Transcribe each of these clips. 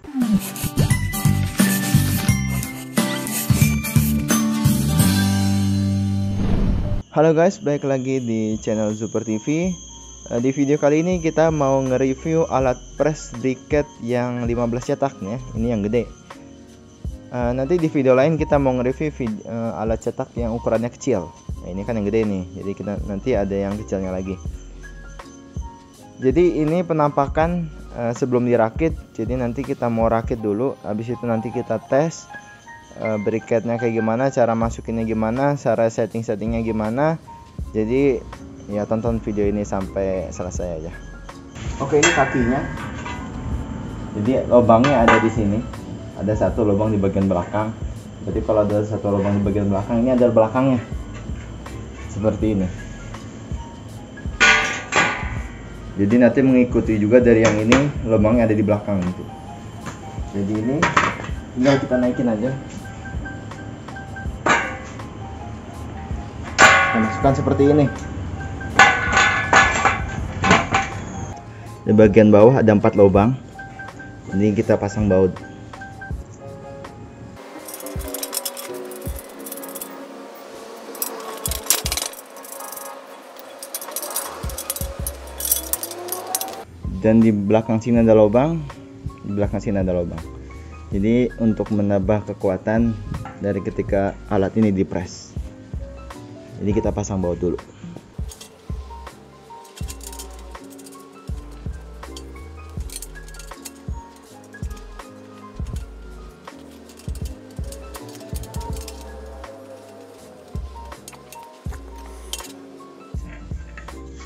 Halo guys, balik lagi di channel Super TV. Di video kali ini kita mau nge-review alat press briquette yang 15 cetaknya. Ini yang gede. Nanti di video lain kita mau nge-review alat cetak yang ukurannya kecil. Nah, ini kan yang gede nih. Jadi kita nanti ada yang kecilnya lagi. Jadi ini penampakan sebelum dirakit. Jadi nanti kita mau rakit dulu. Habis itu nanti kita tes briquette-nya kayak gimana, cara masukinnya gimana, cara settingnya gimana. Jadi ya tonton video ini sampai selesai aja. Oke, ini kakinya. Jadi lubangnya ada di sini. Ada satu lubang di bagian belakang. Jadi kalau ada satu lubang di bagian belakang, ini ada belakangnya. Seperti ini. Jadi nanti mengikuti juga dari yang ini, lubangnya ada di belakang gitu. Jadi ini tinggal kita naikin aja. Kita masukkan seperti ini. Di bagian bawah ada 4 lubang. Ini kita pasang baut. Dan di belakang sini ada lubang. Di belakang sini ada lubang. Jadi untuk menambah kekuatan dari ketika alat ini dipres. Jadi kita pasang baut dulu.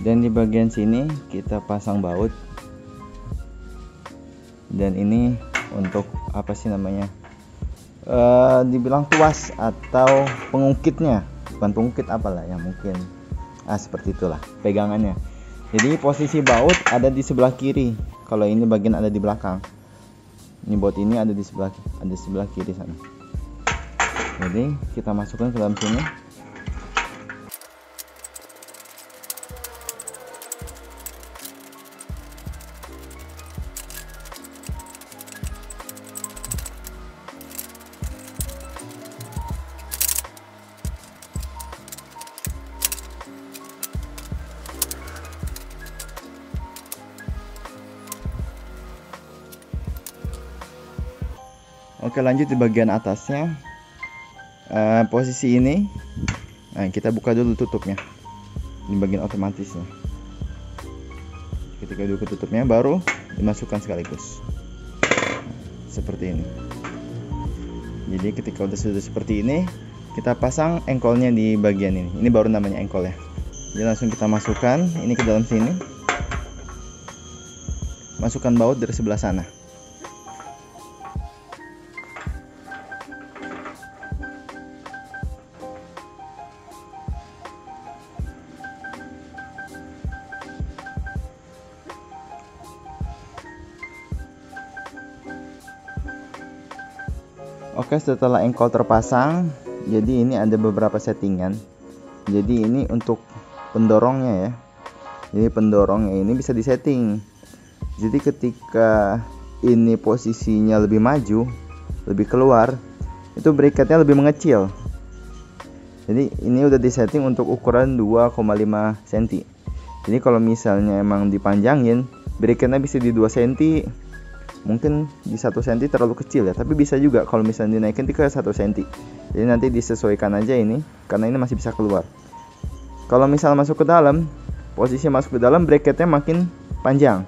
Dan di bagian sini kita pasang baut. Dan ini untuk apa sih namanya? Dibilang tuas atau pengungkitnya. Bukan pengungkit apalah ya, mungkin seperti itulah pegangannya. Jadi posisi baut ada di sebelah kiri. Kalau ini bagian ada di belakang. Ini baut ini ada di sebelah kiri sana. Jadi kita masukkan ke dalam sini. Oke, lanjut di bagian atasnya. Posisi ini, nah kita buka dulu tutupnya di bagian otomatisnya. Ketika buka tutupnya baru dimasukkan sekaligus seperti ini. Jadi ketika sudah seperti ini, kita pasang engkolnya di bagian ini. Ini baru namanya engkol ya. Jadi langsung kita masukkan ini ke dalam sini. Masukkan baut dari sebelah sana. Oke, setelah engkol terpasang, jadi ini ada beberapa settingan. Jadi ini untuk pendorongnya ya. Jadi pendorongnya ini bisa disetting. Jadi ketika ini posisinya lebih maju, lebih keluar, itu briquette-nya lebih mengecil. Jadi ini udah disetting untuk ukuran 2,5 cm. Jadi kalau misalnya emang dipanjangin, briquette-nya bisa di 2 cm. Mungkin di 1 cm terlalu kecil ya, tapi bisa juga kalau misalnya dinaikin ke 1 cm. Jadi nanti disesuaikan aja ini, karena ini masih bisa keluar. Kalau misal masuk ke dalam, posisi masuk ke dalam, briquette-nya makin panjang.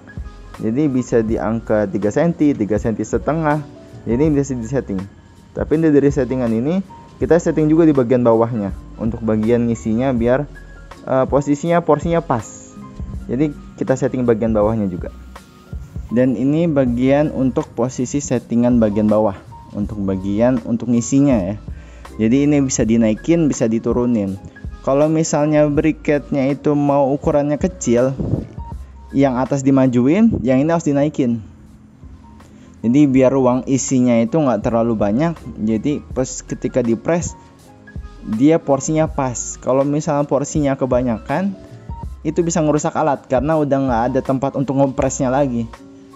Jadi bisa di angka 3 cm, 3 cm setengah. Jadi bisa disetting. Tapi dari settingan ini, kita setting juga di bagian bawahnya untuk bagian ngisinya biar porsinya pas. Jadi kita setting bagian bawahnya juga. Dan ini bagian untuk posisi settingan bagian bawah, untuk bagian untuk ngisinya ya. Jadi ini bisa dinaikin, bisa diturunin. Kalau misalnya briquette-nya itu mau ukurannya kecil, yang atas dimajuin, yang ini harus dinaikin. Jadi biar ruang isinya itu nggak terlalu banyak. Jadi pas ketika dipres, dia porsinya pas. Kalau misalnya porsinya kebanyakan, itu bisa ngerusak alat karena udah nggak ada tempat untuk ngepresnya lagi.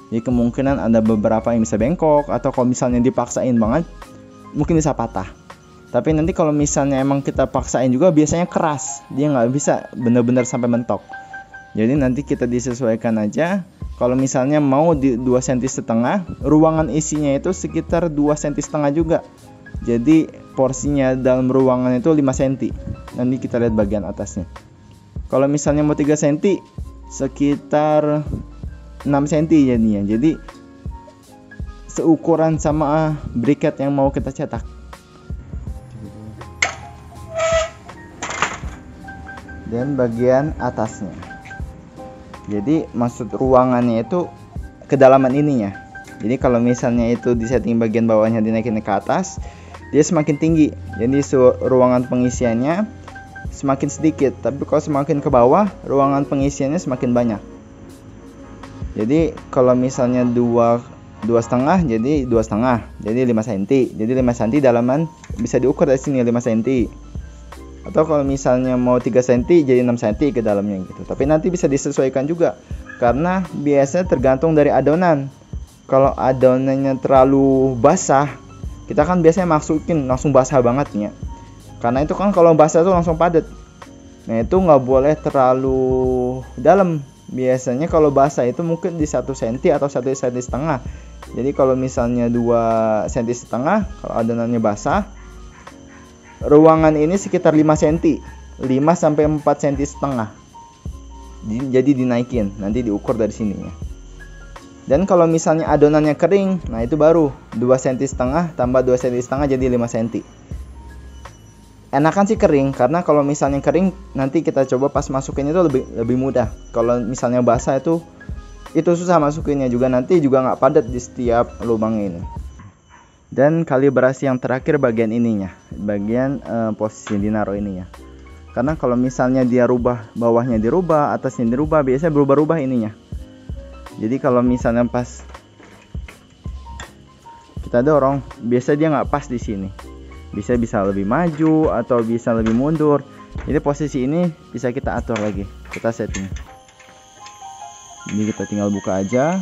Jadi kemungkinan ada beberapa yang bisa bengkok, atau kalau misalnya dipaksain banget mungkin bisa patah. Tapi nanti kalau misalnya emang kita paksain juga biasanya keras, dia nggak bisa benar-benar sampai mentok. Jadi nanti kita disesuaikan aja. Kalau misalnya mau di 2,5 cm, ruangan isinya itu sekitar 2,5 cm juga. Jadi porsinya dalam ruangan itu 5 cm. Nanti kita lihat bagian atasnya. Kalau misalnya mau 3 cm, sekitar 6 cm jadinya. Jadi seukuran sama briket yang mau kita cetak. Dan bagian atasnya. Jadi maksud ruangannya itu kedalaman ininya. Jadi kalau misalnya itu di setting bagian bawahnya dinaikin ke atas, dia semakin tinggi. Jadi ruangan pengisiannya semakin sedikit. Tapi kalau semakin ke bawah, ruangan pengisiannya semakin banyak. Jadi kalau misalnya 2,5 jadi 2,5, jadi 5 cm. Jadi 5 cm dalaman bisa diukur dari sini 5 cm. Atau kalau misalnya mau 3 cm jadi 6 cm ke dalamnya gitu. Tapi nanti bisa disesuaikan juga karena biasanya tergantung dari adonan. Kalau adonannya terlalu basah, kita kan biasanya masukin langsung basah banget ya. Karena itu kan kalau basah tuh langsung padat. Nah, itu nggak boleh terlalu dalam. Biasanya kalau basah itu mungkin di 1 cm atau 1,5 cm. Jadi kalau misalnya 2,5 cm, kalau adonannya basah, ruangan ini sekitar 5 cm, 5 sampai 4 cm setengah. Jadi dinaikin, nanti diukur dari sini ya. Dan kalau misalnya adonannya kering, nah itu baru 2,5 cm tambah 2,5 cm jadi 5 cm. Enakan sih kering, karena kalau misalnya kering nanti kita coba pas masukin itu lebih mudah. Kalau misalnya basah itu susah masukinnya juga, nanti juga nggak padat di setiap lubang ini. Dan kalibrasi yang terakhir bagian ininya, bagian posisi dinaruh ininya. Karena kalau misalnya dia rubah, bawahnya dirubah, atasnya dirubah, biasanya berubah-ubah ininya. Jadi kalau misalnya pas kita dorong, biasa dia nggak pas di sini. Bisa lebih maju atau bisa lebih mundur. Jadi posisi ini bisa kita atur lagi, kita setting. Ini kita tinggal buka aja.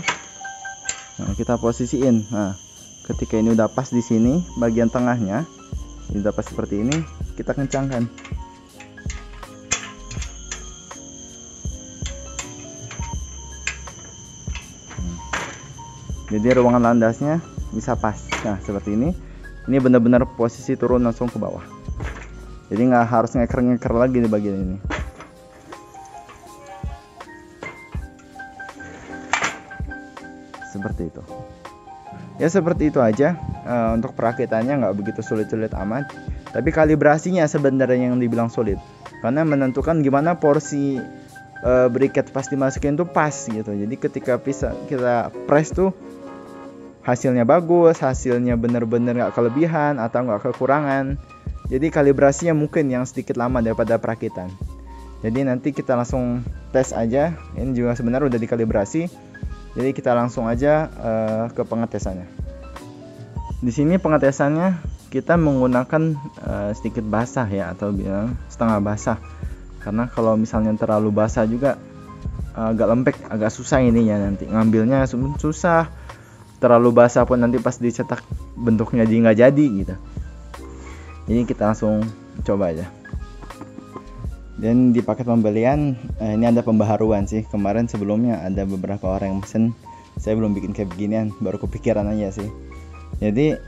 Nah, kita posisiin. Nah, ketika ini udah pas di sini, bagian tengahnya ini udah pas seperti ini, kita kencangkan. Jadi ruangan landasnya bisa pas. Nah, seperti ini. Ini benar-benar posisi turun langsung ke bawah. Jadi nggak harus ngeker lagi di bagian ini. Seperti itu. Ya seperti itu aja. Untuk perakitannya nggak begitu sulit-sulit amat. Tapi kalibrasinya sebenarnya yang dibilang sulit. Karena menentukan gimana porsi briket pas dimasukin tuh pas gitu. Jadi ketika kita press tuh hasilnya bagus, hasilnya bener-bener gak kelebihan atau gak kekurangan. Jadi kalibrasinya mungkin yang sedikit lama daripada perakitan. Jadi nanti kita langsung tes aja. Ini juga sebenarnya udah dikalibrasi. Jadi kita langsung aja ke pengetesannya. Di sini pengetesannya kita menggunakan sedikit basah ya, atau bilang setengah basah. Karena kalau misalnya terlalu basah juga agak lembek, agak susah ininya nanti ngambilnya susah. Terlalu basah pun nanti pas dicetak bentuknya nggak jadi gitu. Jadi kita langsung coba aja. Dan di paket pembelian ini ada pembaharuan sih. Kemarin sebelumnya ada beberapa orang yang pesen, saya belum bikin kayak beginian, baru kepikiran aja sih. Jadi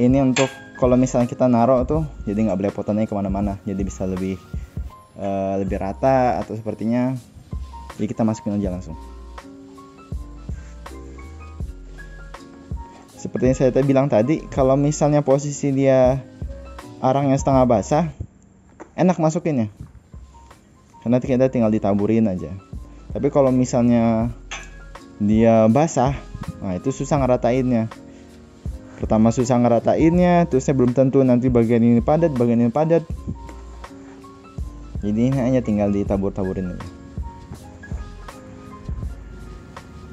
ini untuk kalau misalnya kita naruh tuh, jadi nggak belepotannya kemana-mana, jadi bisa lebih rata atau sepertinya. Jadi kita masukin aja langsung. Seperti yang saya bilang tadi, kalau misalnya posisi dia arangnya setengah basah, enak masukinnya. Karena kita tinggal ditaburin aja. Tapi kalau misalnya dia basah, nah itu susah ngeratainnya. Pertama susah ngeratainnya, terusnya belum tentu nanti bagian ini padat, bagian ini padat. Jadi hanya tinggal ditabur-taburin aja.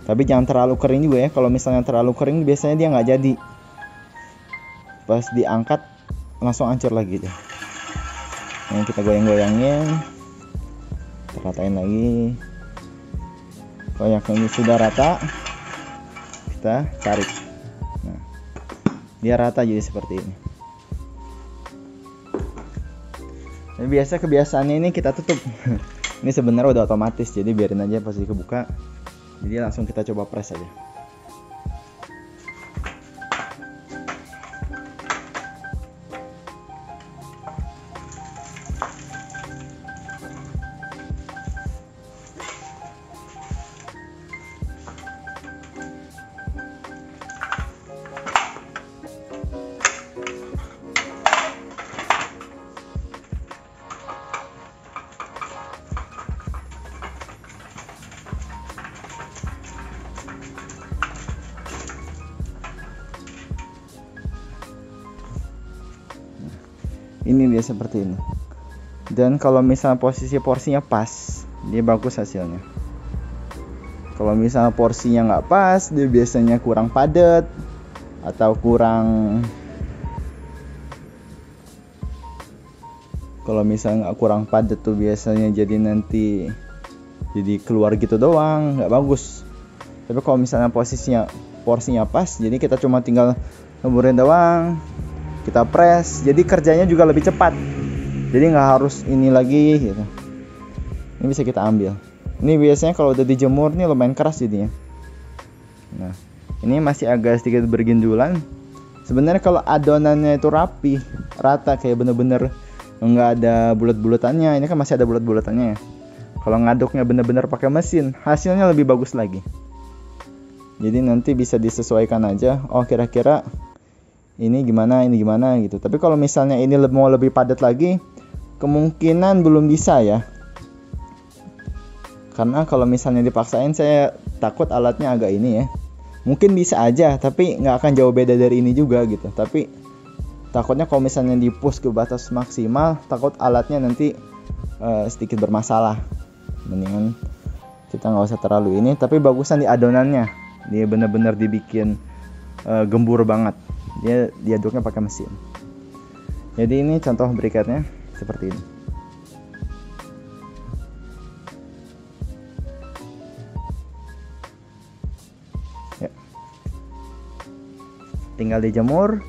Tapi jangan terlalu kering juga ya. Kalau misalnya terlalu kering biasanya dia nggak jadi. Pas diangkat langsung hancur lagi deh. Yang kita goyang-goyangin, ratain lagi. Kalau yang ini sudah rata, kita tarik. Nah, dia rata jadi seperti ini. Dan biasa kebiasaannya ini kita tutup. Ini sebenarnya udah otomatis, jadi biarin aja pas kebuka. Jadi langsung kita coba press aja. Ini dia seperti ini. Dan kalau misalnya posisi porsinya pas, dia bagus hasilnya. Kalau misalnya porsinya nggak pas, dia biasanya kurang padat atau kurang. Kalau misalnya nggak kurang padat tuh biasanya jadi nanti jadi keluar gitu doang, nggak bagus. Tapi kalau misalnya porsinya pas, jadi kita cuma tinggal ngeburin doang. Kita press, jadi kerjanya juga lebih cepat. Jadi nggak harus ini lagi gitu. Ini bisa kita ambil. Ini biasanya kalau udah dijemur nih lumayan keras jadinya. Nah, ini masih agak sedikit berginjulan. Sebenarnya kalau adonannya itu rapi, rata kayak bener-bener nggak ada bulat-bulatannya. Ini kan masih ada bulat-bulatannya ya. Kalau ngaduknya bener-bener pakai mesin, hasilnya lebih bagus lagi. Jadi nanti bisa disesuaikan aja. Oh kira-kira ini gimana gitu. Tapi kalau misalnya ini mau lebih padat lagi, kemungkinan belum bisa ya. Karena kalau misalnya dipaksain, saya takut alatnya agak ini ya. Mungkin bisa aja, tapi nggak akan jauh beda dari ini juga gitu. Tapi takutnya kalau misalnya di-push ke batas maksimal, takut alatnya nanti sedikit bermasalah. Mendingan kita nggak usah terlalu ini. Tapi bagusan di adonannya, dia benar-benar dibikin gembur banget. Dia diaduknya pakai mesin. Jadi ini contoh briketnya seperti ini. Ya. Tinggal dijemur,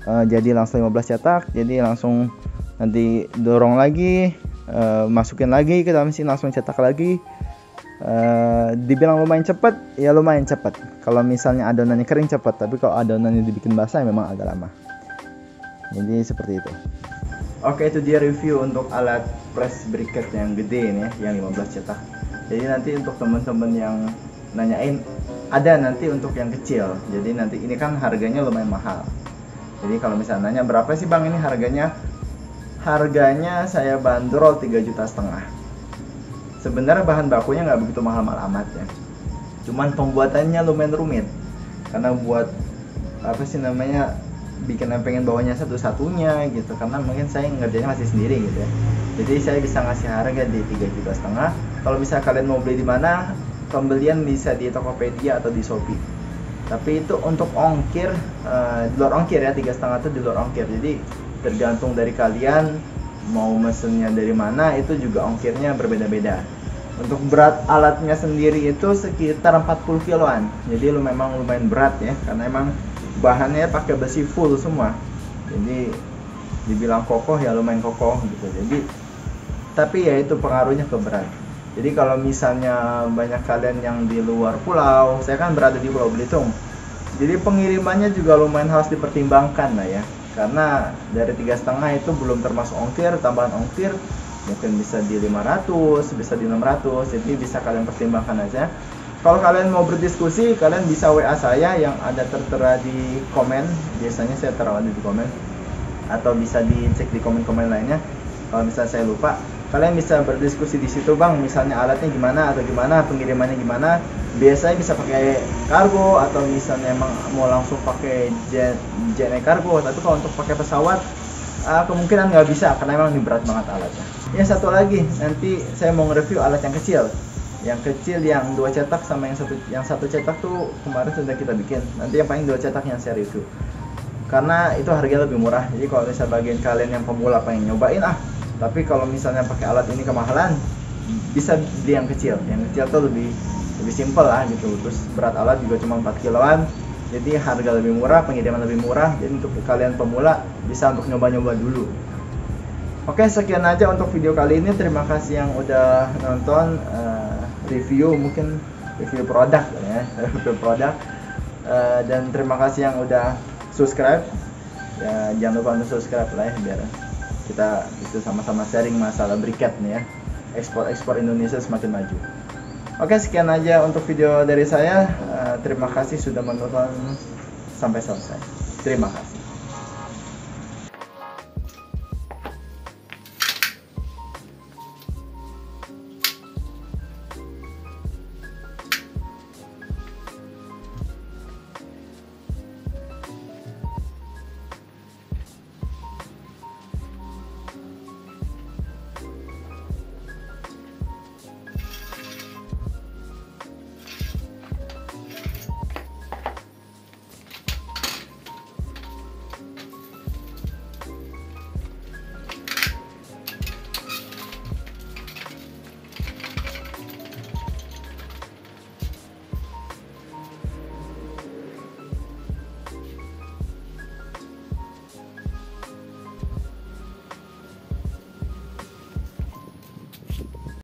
jadi langsung 15 cetak. Jadi langsung nanti dorong lagi, masukin lagi ke dalam mesin, langsung cetak lagi. Dibilang lumayan cepat, ya lumayan cepat. Kalau misalnya adonannya kering cepat, tapi kalau adonannya dibikin basah memang agak lama. Jadi seperti itu. Oke, itu dia review untuk alat press briquette yang gede ini ya, yang 15 cetak. Jadi nanti untuk teman-teman yang nanyain, ada nanti untuk yang kecil. Jadi nanti ini kan harganya lumayan mahal. Jadi kalau misalnya nanya berapa sih bang ini harganya? Harganya saya bandrol 3,5 juta. Sebenarnya bahan bakunya nggak begitu mahal-mahal amat ya. Cuman pembuatannya lumayan rumit. Karena buat apa sih namanya, bikin pengen bawanya satu-satunya gitu. Karena mungkin saya ngerjainnya masih sendiri gitu ya. Jadi saya bisa ngasih harga di 3,5 juta. Kalau misalnya kalian mau beli di mana, pembelian bisa di Tokopedia atau di Shopee. Tapi itu untuk ongkir, di luar ongkir ya, 3,5 itu di luar ongkir. Jadi tergantung dari kalian mau mesennya dari mana, itu juga ongkirnya berbeda-beda. Untuk berat alatnya sendiri itu sekitar 40 kiloan. Jadi memang lumayan berat ya, karena emang bahannya pakai besi full semua. Jadi dibilang kokoh ya lumayan kokoh gitu. Jadi tapi ya itu pengaruhnya ke berat. Jadi kalau misalnya banyak kalian yang di luar pulau, saya kan berada di Pulau Belitung. Jadi pengirimannya juga lumayan harus dipertimbangkan lah ya. Karena dari 3,5 itu belum termasuk ongkir, tambahan ongkir mungkin bisa di 500, bisa di 600. Jadi bisa kalian pertimbangkan aja. Kalau kalian mau berdiskusi, kalian bisa WA saya yang ada tertera di komen. Biasanya saya taruh di komen, atau bisa dicek di komen-komen lainnya. Kalau misalnya saya lupa, kalian bisa berdiskusi di situ, bang. Misalnya alatnya gimana atau gimana, pengirimannya gimana. Biasanya bisa pakai kargo atau misalnya emang mau langsung pakai JNE kargo. Tapi kalau untuk pakai pesawat, kemungkinan nggak bisa karena emang ini berat banget alatnya. Ya satu lagi, nanti saya mau nge-review alat yang kecil. Yang kecil yang 2 cetak sama yang satu cetak tuh kemarin sudah kita bikin. Nanti yang paling 2 cetak yang saya review. Karena itu harganya lebih murah. Jadi kalau misalnya bagian kalian yang pemula pengen nyobain tapi kalau misalnya pakai alat ini kemahalan, bisa beli yang kecil. Yang kecil tuh lebih lebih simpel lah gitu. Terus berat alat juga cuma 4 kiloan, jadi harga lebih murah, pengiriman lebih murah. Jadi untuk kalian pemula bisa untuk nyoba-nyoba dulu. Oke, sekian aja untuk video kali ini. Terima kasih yang udah nonton review, mungkin review produk ya, review produk. Dan terima kasih yang udah subscribe. Ya, jangan lupa untuk subscribe lah ya, biar kita bisa sama-sama sharing masalah briket nih ya. Ekspor Indonesia semakin maju. Oke, sekian aja untuk video dari saya. Terima kasih sudah menonton sampai selesai. Terima kasih.